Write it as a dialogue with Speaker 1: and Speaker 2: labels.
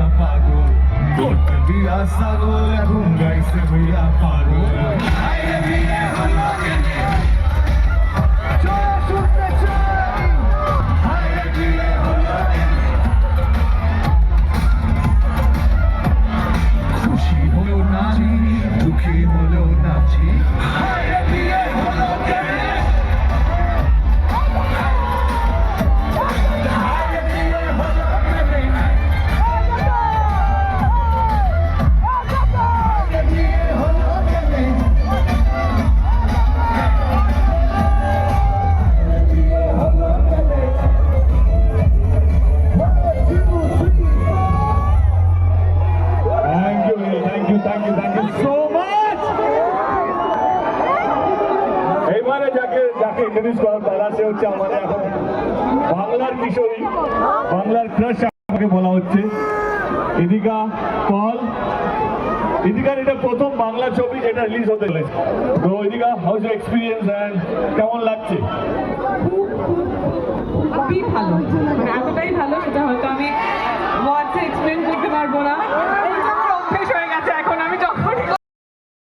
Speaker 1: भैया पागल कोट दिया सागल এখন গাইছে भैया पागल আইরে বিয়ে হলো কেনে জয় শুনতে চাই আইরে বিয়ে হলো কেনে খুশি হলো নাচি দুঃখী হলো নাচি আইরে বিয়ে হলো কেনে Thank you so much. এবারে যাকে ইন্ট্রোডিউস করার পালা সে হচ্ছে আমাদের এখন বাংলার কিশোরী বাংলার ক্রাশ আমাকে বলা হচ্ছে ইদিকা পল ইদিকার এটা প্রথম বাংলা ছবি যেটা রিলিজ হতে চলেছে তো ইদিকা হাউ ইজ এক্সপিরিয়েন্স এন্ড কেমন লাগছে
Speaker 2: খুবই ভালো, এতটাই ভালো